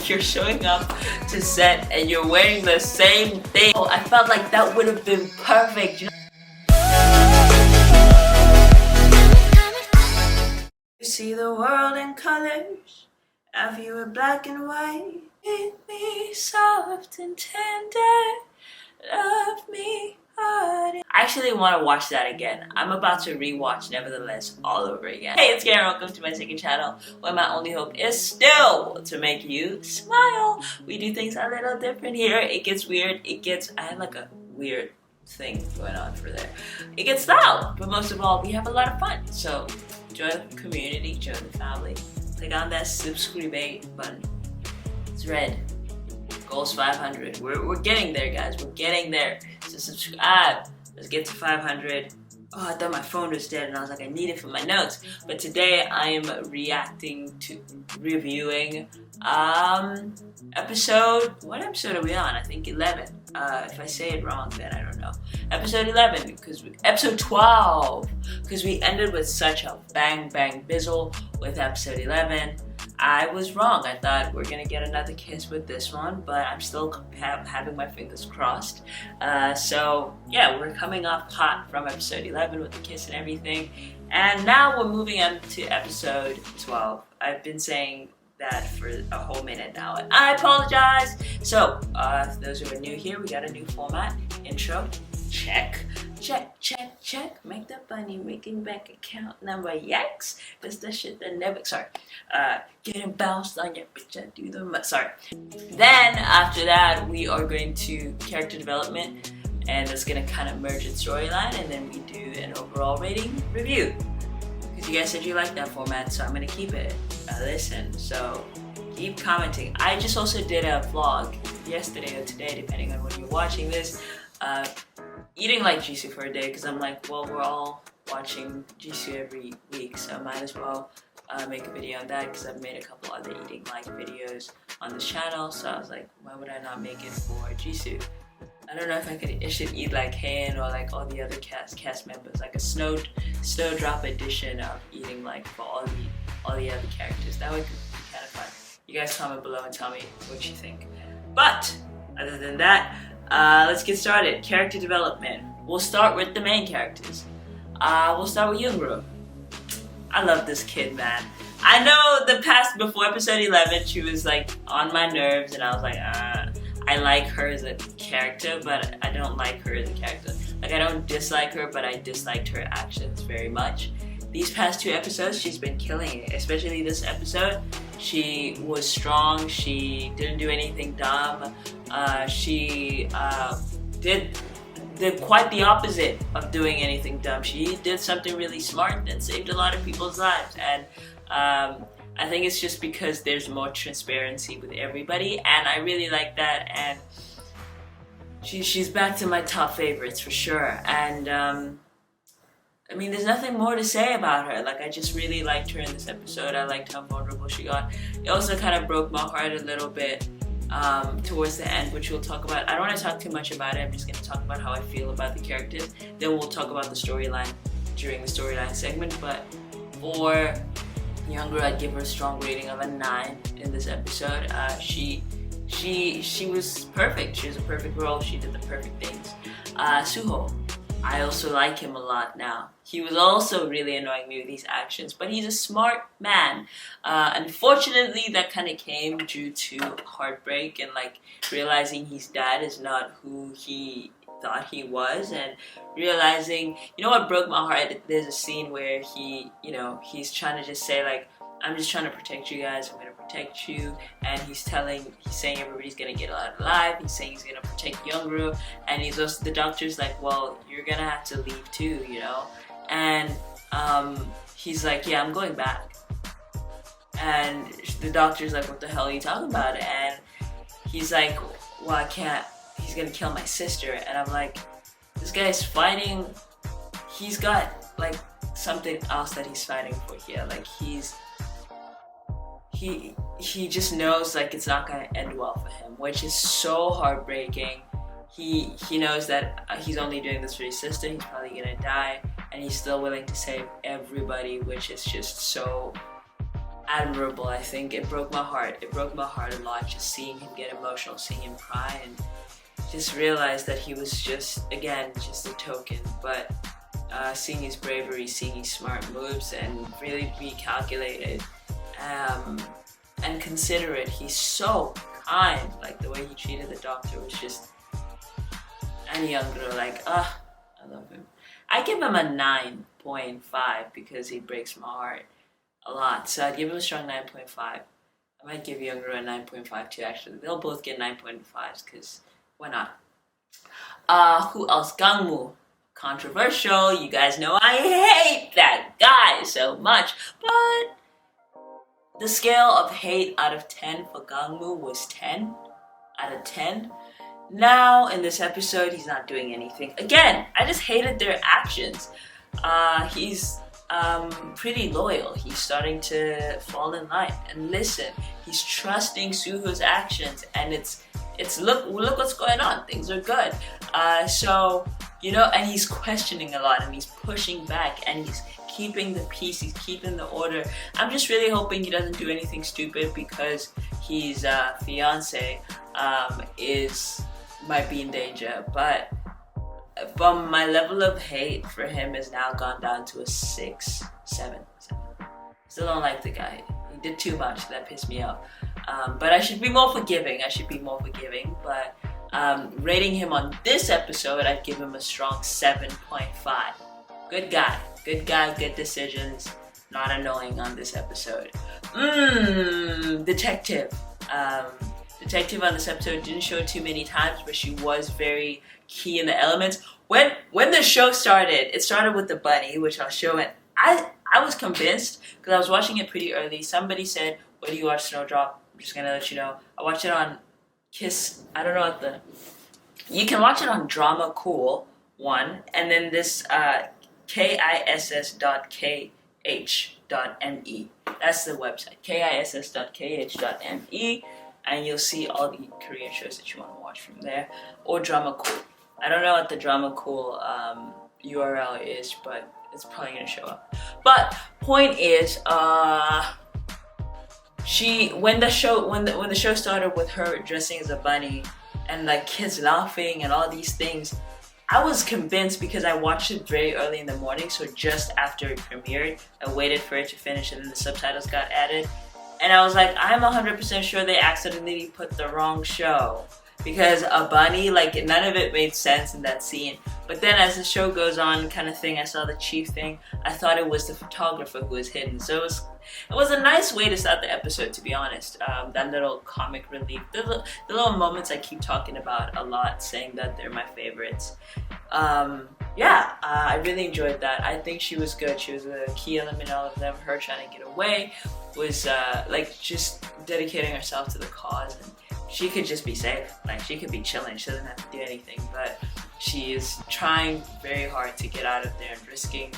you're showing up to set and you're wearing the same thing. I felt like that would have been perfect. You see the world in colors, have you in black and white? Make me soft and tender, love me hard. I actually want to watch that again. I'm about to rewatch Nevertheless all over again. Hey, it's Karen. Welcome to my second channel, where my only hope is still to make you smile. We do things a little different here. It gets weird. I have like a weird thing going on for there. It gets loud, but most of all, we have a lot of fun. So join the community, join the family. Click on that subscribe button. It's red. Goals 500. We're getting there, guys. We're getting there. So subscribe. Let's get to 500. Oh, I thought my phone was dead and I was like, I need it for my notes. But today I am reviewing what episode are we on? I think 11. If I say it wrong, then I don't know. Episode 11, episode 12, because we ended with such a bang bizzle with episode 11. I was wrong. I thought we're gonna get another kiss with this one, but I'm still having my fingers crossed. So yeah, we're coming off hot from episode 11 with the kiss and everything, and now we're moving on to episode 12. I've been saying that for a whole minute now, and I apologize. So for those who are new here, we got a new format. Intro, check. Make the bunny making bank account number. Yikes! That's the shit that never. Sorry. Getting bounced on your bitch. I do the. Sorry. Then after that, we are going to character development, and it's gonna kind of merge in storyline, and then we do an overall rating review. Because you guys said you liked that format, so I'm gonna keep it. Listen. So keep commenting. I just also did a vlog yesterday or today, depending on when you're watching this. Eating like Jisoo for a day, because I'm like, well, we're all watching Jisoo every week, so I might as well make a video on that, because I've made a couple other eating like videos on this channel. So I was like, why would I not make it for Jisoo? I don't know if I should eat like Haen or like all the other cast members, like a snowdrop edition of eating like for all the other characters. That would be kind of fun. You guys comment below and tell me what you think. But other than that, let's get started. Character development. We'll start with the main characters. We'll start with Jung. I love this kid, man. I know before episode 11, she was like on my nerves, and I was like, I like her as a character, but I don't like her as a character. Like, I don't dislike her, but I disliked her actions very much. These past 2 episodes, she's been killing it. Especially this episode, she was strong. She didn't do anything dumb. She did quite the opposite of doing anything dumb. She did something really smart that saved a lot of people's lives. And I think it's just because there's more transparency with everybody, and I really like that. And she's back to my top favorites for sure. And I mean, there's nothing more to say about her. Like, I just really liked her in this episode. I liked how vulnerable she got. It also kind of broke my heart a little bit towards the end, which we'll talk about. I don't want to talk too much about it. I'm just going to talk about how I feel about the characters. Then we'll talk about the storyline during the storyline segment. But for Jung, I'd give her a strong rating of a 9 in this episode. She was perfect. She was a perfect role. She did the perfect things. Suho. I also like him a lot now. He was also really annoying me with these actions, but he's a smart man. Unfortunately, that kind of came due to heartbreak and like realizing his dad is not who he thought he was, and realizing, you know what broke my heart? There's a scene where he's trying to just say like, I'm just trying to protect you guys, I'm gonna protect you, and he's saying everybody's gonna get out alive, he's saying he's gonna protect Jung, and the doctor's like, well, you're gonna have to leave too, you know? And he's like, yeah, I'm going back. And the doctor's like, what the hell are you talking about? And he's like, well, I can't, he's gonna kill my sister. And I'm like, this guy's fighting, he's got like something else that he's fighting for here. Like, he just knows like it's not gonna end well for him, which is so heartbreaking. He knows that he's only doing this for his sister, he's probably gonna die, and he's still willing to save everybody, which is just so admirable. I think it broke my heart. It broke my heart a lot just seeing him get emotional, seeing him cry, and just realize that he was just, again, just a token. But seeing his bravery, seeing his smart moves, and really be calculated and considerate. He's so kind. Like the way he treated the doctor was just, and Youngro, like, I love him. I give him a 9.5 because he breaks my heart a lot. So I'd give him a strong 9.5. I might give Youngro a 9.5 too, actually. They'll both get 9.5s because why not? Who else? Gangmu. Controversial. You guys know I hate that guy so much. But the scale of hate out of 10 for Gangmu was 10 out of 10. Now, in this episode, he's not doing anything. Again, I just hated their actions. He's pretty loyal. He's starting to fall in line and listen. He's trusting Suho's actions, and it's look what's going on. Things are good. So, you know, and he's questioning a lot, and he's pushing back, and he's keeping the peace, he's keeping the order. I'm just really hoping he doesn't do anything stupid because his fiance might be in danger. But from my level of hate for him has now gone down to a 6, 7. Still don't like the guy. He did too much. That pissed me off. But I should be more forgiving. But rating him on this episode, I'd give him a strong 7.5. Good guy, good decisions. Not annoying on this episode. Detective. Detective on this episode didn't show too many times, but she was very key in the elements. When the show started, it started with the bunny, which I'll show it. I was convinced because I was watching it pretty early. Somebody said, "Where do you watch Snowdrop?" I'm just gonna let you know. I watched it on Kiss. I don't know what you can watch it on Drama Cool 1, and then this kiss.kh.me. That's the website, kiss.kh.me. And you'll see all the Korean shows that you want to watch from there. Or Drama Cool. I don't know what the Drama Cool URL is, but it's probably going to show up. But point is, when the show started with her dressing as a bunny and like kids laughing and all these things, I was convinced because I watched it very early in the morning. So just after it premiered, I waited for it to finish and then the subtitles got added. And I was like, I'm 100% sure they accidentally put the wrong show. Because a bunny, like, none of it made sense in that scene. But then as the show goes on kind of thing, I saw the chief thing. I thought it was the photographer who was hidden. So it was a nice way to start the episode, to be honest. That little comic relief. The little moments I keep talking about a lot, saying that they're my favorites. I really enjoyed that. I think she was good. She was a key element in all of them. Her trying to get away was just dedicating herself to the cause, and she could just be safe. Like, she could be chilling. She doesn't have to do anything, but she is trying very hard to get out of there and risking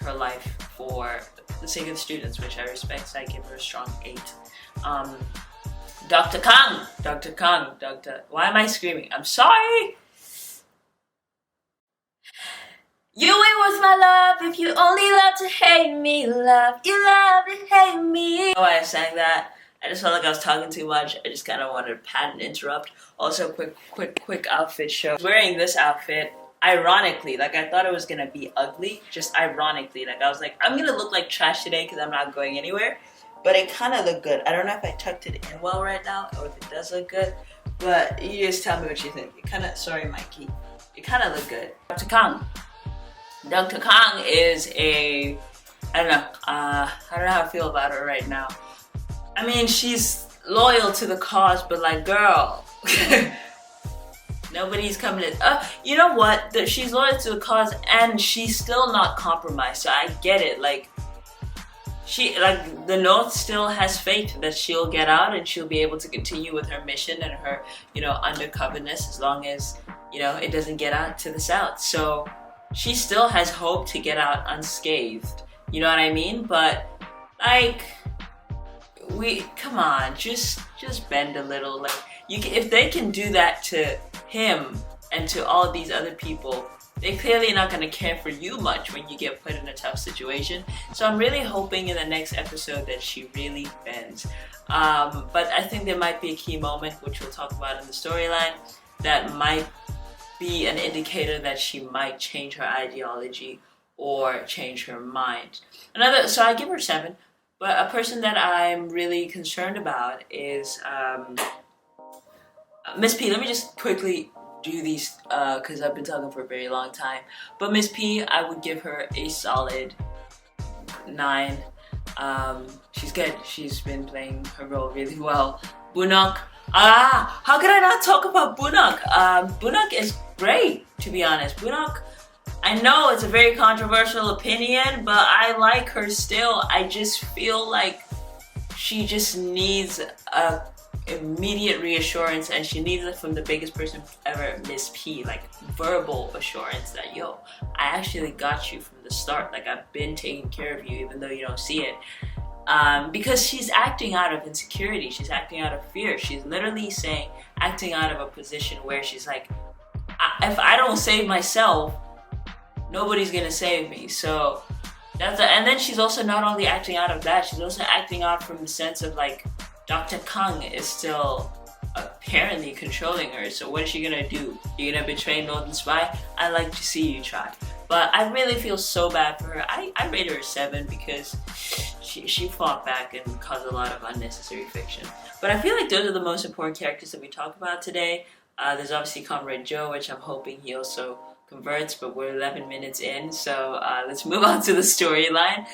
her life for the sake of the students, which I respect. So I give her a strong 8. Dr. Kang. Why am I screaming? I'm sorry. You ain't worth my love if you only love to hate me. Love, you love to hate me. Oh, I sang that. I just felt like I was talking too much. I just kind of wanted to pat and interrupt. Also, quick outfit show. Wearing this outfit, ironically, like I thought it was gonna be ugly. Just ironically, like I was like, I'm gonna look like trash today because I'm not going anywhere. But it kind of looked good. I don't know if I tucked it in well right now or if it does look good. But you just tell me what you think. It kind of, sorry, Mikey. It kind of looked good. Dr. Kang. Dr. Kang is I don't know how I feel about her right now. I mean, she's loyal to the cause, but like, girl, nobody's coming in. You know what? She's loyal to the cause and she's still not compromised, so I get it. Like, the North still has faith that she'll get out and she'll be able to continue with her mission and her, undercoverness as long as, it doesn't get out to the South. So she still has hope to get out unscathed. You know what I mean? But like, come on, just bend a little. Like, if they can do that to him and to all of these other people, they're clearly not going to care for you much when you get put in a tough situation. So I'm really hoping in the next episode that she really bends. But I think there might be a key moment, which we'll talk about in the storyline, that might be an indicator that she might change her ideology or change her mind. So I give her 7. But a person that I'm really concerned about is Miss P. Let me just quickly do these because I've been talking for a very long time. But Miss P, I would give her a solid 9. She's good. She's been playing her role really well. Bunok. How could I not talk about Bunok? Bunok is great, to be honest. Bunok, I know it's a very controversial opinion, but I like her still. I just feel like she just needs a immediate reassurance, and she needs it from the biggest person ever, Miss P, like verbal assurance that, yo, I actually got you from the start. Like, I've been taking care of you even though you don't see it. Because she's acting out of insecurity. She's acting out of fear. She's literally acting out of a position where she's like, if I don't save myself, nobody's gonna save me. So and then she's also not only acting out of that, she's also acting out from the sense of like, Dr. Kang is still apparently controlling her. So what is she gonna do? You're gonna betray Northern Spy? I'd like to see you try. But I really feel so bad for her. I rate her a 7 because she fought back and caused a lot of unnecessary friction. But I feel like those are the most important characters that we talk about today. There's obviously Comrade Joe, which I'm hoping he also converts, but we're 11 minutes in, so let's move on to the storyline.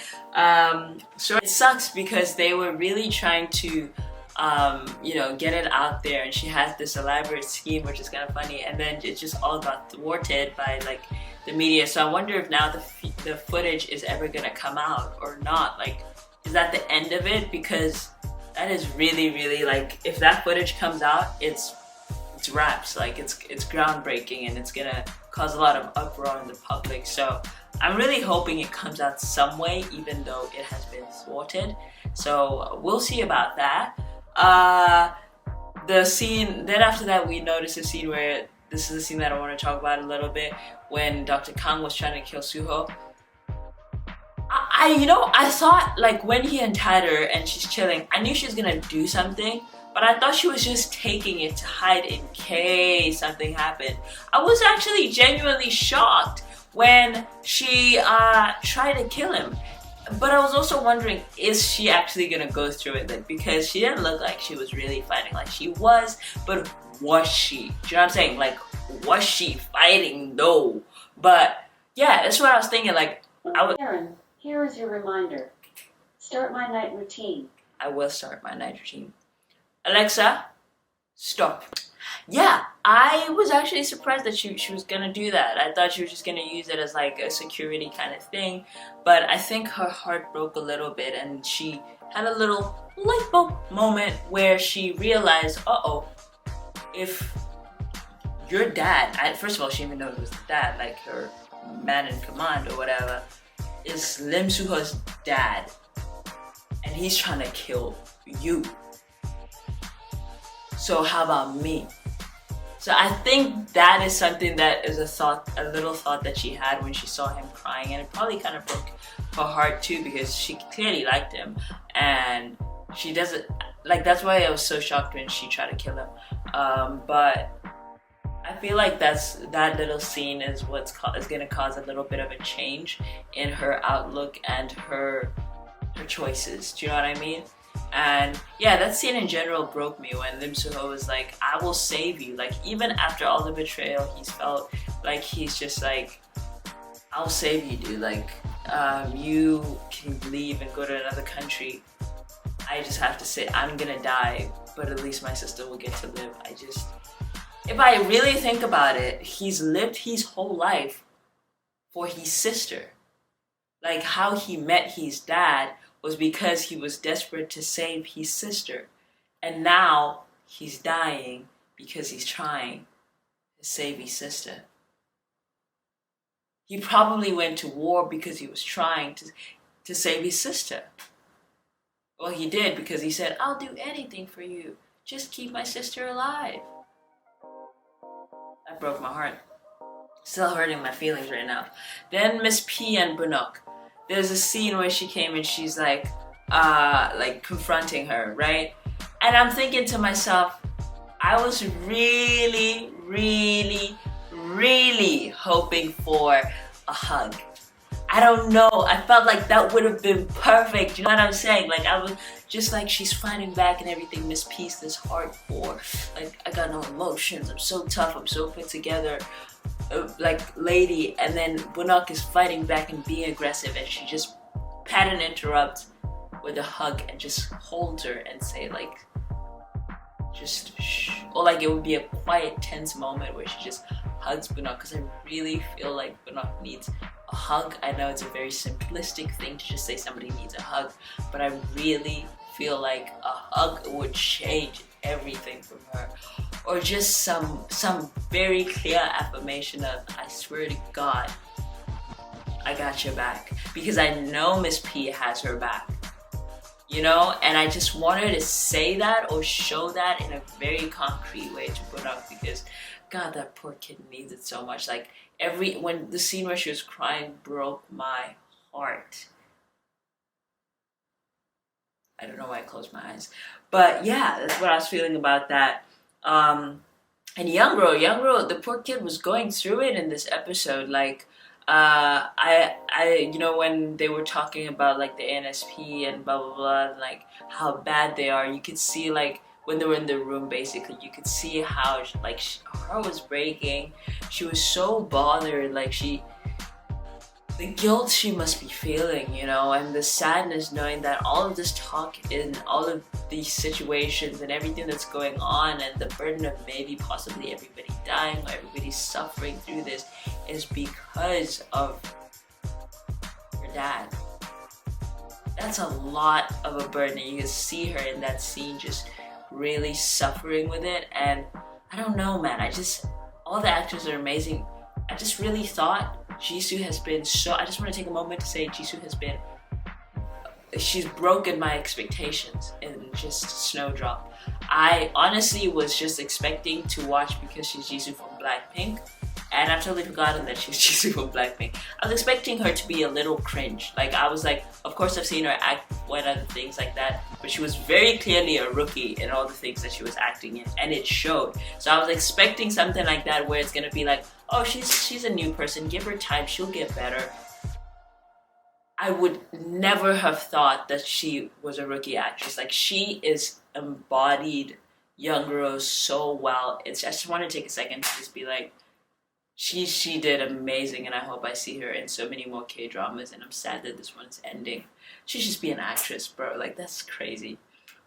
So it sucks because they were really trying to get it out there, and she has this elaborate scheme, which is kind of funny, and then it just all got thwarted by like the media. So I wonder if now the footage is ever gonna come out or not. Like, is that the end of it? Because that is really, really, like, if that footage comes out, it's wraps. Like, it's groundbreaking, and it's gonna cause a lot of uproar in the public. So I'm really hoping it comes out some way, even though it has been thwarted. So we'll see about that. The scene, then after that we noticed a scene where, this is a scene that I want to talk about a little bit, when Dr. Kang was trying to kill Suho. I thought, like, when he untied her and she's chilling, I knew she was gonna do something, but I thought she was just taking it to hide in case something happened. I was actually genuinely shocked when she tried to kill him. But I was also wondering, is she actually gonna go through with it? Because she didn't look like she was really fighting like she was, but was she? Do you know what I'm saying? Like, was she fighting? No. But yeah, that's what I was thinking. Like, Karen, here is your reminder. Start my night routine. I will start my night routine. Alexa, stop. Yeah, I was actually surprised that she was gonna do that. I thought she was just gonna use it as like a security kind of thing, but I think her heart broke a little bit, and she had a little light bulb moment where she realized, if your dad, first of all, she didn't even know it was the dad, like her man in command or whatever, is Lim Soo-ho's dad, and he's trying to kill you. So how about me? So I think that is something that is a little thought that she had when she saw him crying, and it probably kind of broke her heart too, because she clearly liked him, and she doesn't, like, that's why I was so shocked when she tried to kill him. But I feel like that little scene is is gonna cause a little bit of a change in her outlook and her choices. Do you know what I mean? And yeah, that scene in general broke me when Lim Soo-ho was like, I will save you. Like, even after all the betrayal he's felt, like, he's just like, I'll save you, dude. Like, you can leave and go to another country. I just have to say, I'm gonna die, but at least my sister will get to live. If I really think about it, he's lived his whole life for his sister. Like, how he met his dad was because he was desperate to save his sister. And now he's dying because he's trying to save his sister. He probably went to war because he was trying to save his sister. Well, he did, because he said, I'll do anything for you. Just keep my sister alive. That broke my heart. Still hurting my feelings right now. Then Miss P and Bunok. There's a scene where she came and she's like confronting her, right? And I'm thinking to myself, I was really, really, really hoping for a hug. I don't know, I felt like that would have been perfect, you know what I'm saying? Like, I was just like, she's fighting back and everything, Miss Peace, this hardcore, like, I got no emotions, I'm so tough, I'm so put together, like, lady. And then Bunok is fighting back and being aggressive, and she just pattern interrupts with a hug and just holds her and say like, just shh. Or like it would be a quiet, tense moment where she just hugs Bunok, because I really feel like Bunok needs a hug. I know it's a very simplistic thing to just say somebody needs a hug, but I really feel like a hug would change everything from her. Or just some very clear affirmation of, I swear to God, I got your back. Because I know Miss P has her back. You know, and I just want her to say that or show that in a very concrete way to put up, because God, that poor kid needs it so much. Like, when the scene where she was crying broke my heart. I don't know why I closed my eyes, but yeah, that's what I was feeling about that. And Young-ro, the poor kid was going through it in this episode. Like, you know, when they were talking about like the NSP and blah blah blah, and like how bad they are, you could see like when they were in the room, basically, you could see how like her heart was breaking. She was so bothered, like the guilt she must be feeling, you know, and the sadness knowing that all of this talk and all of these situations and everything that's going on, and the burden of maybe possibly everybody dying or everybody suffering through this, is because of her dad. That's a lot of a burden. You can see her in that scene just really suffering with it, and I don't know, man, all the actors are amazing. I just really thought Jisoo has been I just want to take a moment to say Jisoo has been, she's broken my expectations in just Snowdrop. I honestly was just expecting to watch because she's Jisoo from Blackpink, and I've totally forgotten that she's Jisoo from Blackpink. I was expecting her to be a little cringe. Like, I was like, of course I've seen her act one other things like that, but she was very clearly a rookie in all the things that she was acting in, and it showed. So I was expecting something like that where it's gonna be like, oh, she's a new person, give her time, she'll get better. I would never have thought that she was a rookie actress. Like, she is embodied Young-ro so well. I just want to take a second to just be like, she did amazing, and I hope I see her in so many more K-dramas, and I'm sad that this one's ending. She should just be an actress, bro. Like, that's crazy.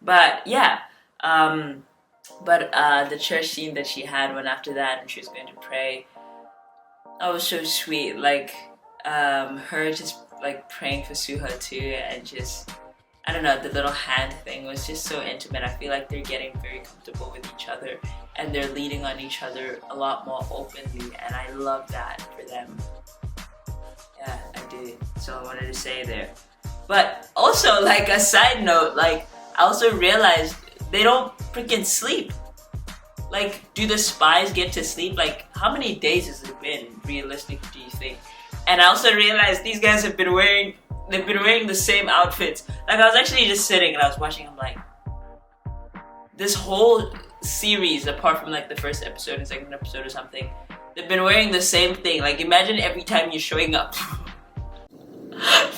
But yeah, the church scene that she had one after that, and she was going to pray, that was so sweet. Like, her just like praying for Suha too, and just, I don't know, the little hand thing was just so intimate. I feel like they're getting very comfortable with each other, and they're leading on each other a lot more openly, and I love that for them. Yeah, I did. So I wanted to say there. But also, like, a side note, like, I also realized they don't freaking sleep. Like, do the spies get to sleep? Like, how many days has it been, realistically, do you think? And I also realized these guys have been wearing the same outfits. Like, I was actually just sitting and I was watching, I'm like, this whole series, apart from like the first episode and second episode or something, they've been wearing the same thing. Like, imagine every time you're showing up.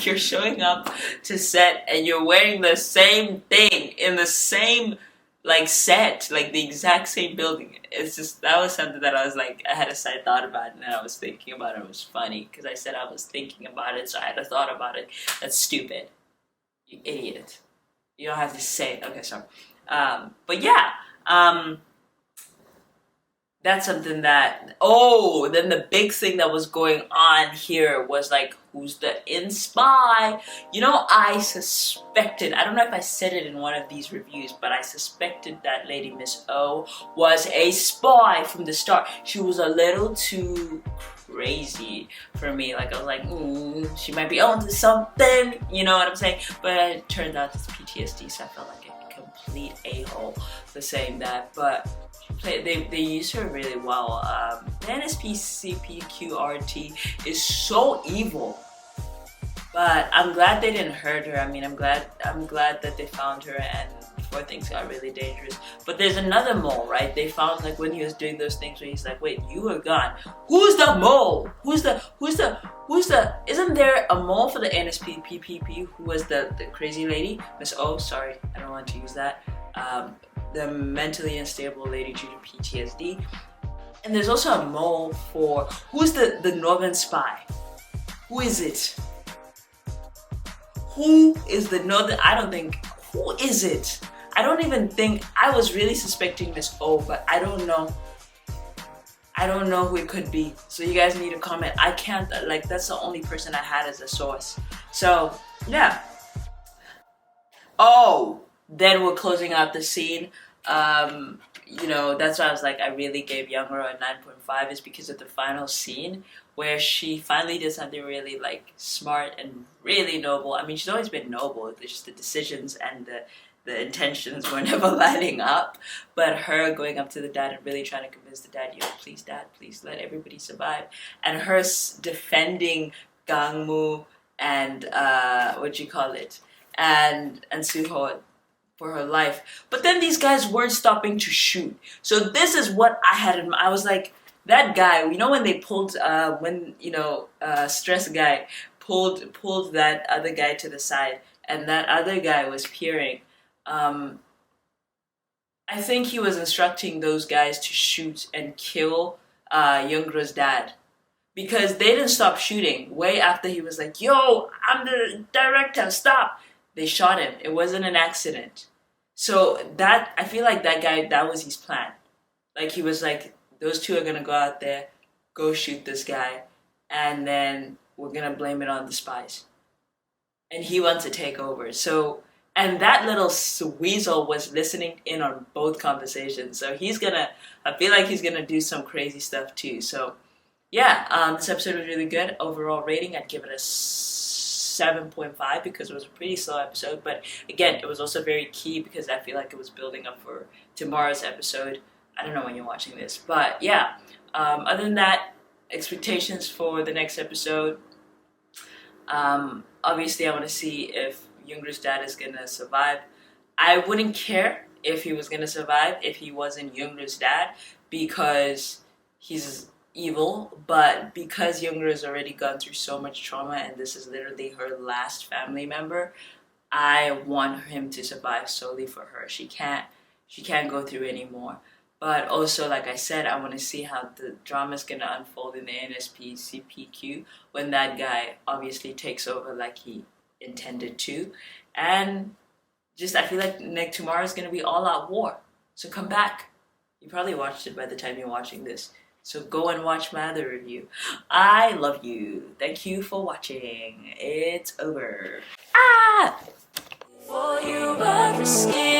You're showing up to set and you're wearing the same thing in the same like set, like the exact same building. It's just, that was something that I was like, I had a side thought about it, and I was thinking about it. It was funny because I said I was thinking about it, so I had a thought about it. That's stupid, you idiot. You don't have to say it. Okay, sorry. But yeah, that's something that, then the big thing that was going on here was like, who's the in-spy? You know, I suspected, I don't know if I said it in one of these reviews, but I suspected that lady Miss O was a spy from the start. She was a little too crazy for me. Like I was like, she might be onto something, you know what I'm saying? But it turned out it's PTSD, so I felt like a complete a-hole for saying that. But they use her really well. The NSPCPQRT is so evil, but I'm glad they didn't hurt her. I mean, I'm glad that they found her and before things got really dangerous. But there's another mole, right? They found like when he was doing those things where he's like, wait, you were gone. Who's the mole? Who's the isn't there a mole for the NSPPP who was the crazy lady? Miss O, sorry, I don't want to use that. The mentally unstable lady due to PTSD. And there's also a mole for who's the northern spy? Who is it? Who is the northern? Who is it? I don't even think, I was really suspecting Miss O, but I don't know. I don't know who it could be. So you guys need to comment. I can't, like, that's the only person I had as a source. So, yeah. Oh, then we're closing out the scene. You know, that's why I was like, I really gave Younger a 9.5 is because of the final scene where she finally did something really like smart and really noble. I mean, she's always been noble. It's just the decisions and the intentions were never lining up. But her going up to the dad and really trying to convince the dad, yo, please dad, please let everybody survive. And her defending Gangmu and and Suho for her life. But then these guys weren't stopping to shoot. So this is what I had in mind. I was like, that guy, you know, when they pulled, Stress Guy pulled that other guy to the side, and that other guy was peering. I think he was instructing those guys to shoot and kill Youngra's dad. Because they didn't stop shooting. Way after he was like, yo, I'm the director, stop. They shot him. It wasn't an accident. So that, I feel like that guy, that was his plan. Like he was like, those two are gonna go out there, go shoot this guy, and then we're gonna blame it on the spies. And he wants to take over. So, and that little weasel was listening in on both conversations. So I feel like he's gonna do some crazy stuff too. So yeah, this episode was really good. Overall rating, I'd give it a 7.5 because it was a pretty slow episode. But again, it was also very key because I feel like it was building up for tomorrow's episode. I don't know when you're watching this, but yeah. Other than that, expectations for the next episode. Obviously, I want to see if Younger's dad is gonna survive. I wouldn't care if he was gonna survive if he wasn't Younger's dad because he's evil, but because Younger has already gone through so much trauma and this is literally her last family member, I want him to survive solely for her. She can't go through anymore. But also, like I said, I want to see how the drama is going to unfold in the NSP CPQ when that guy obviously takes over like he intended to. And just, I feel like tomorrow is going to be all out war. So come back. You probably watched it by the time you're watching this. So go and watch my other review. I love you. Thank you for watching. It's over. Ah! For you, but risky.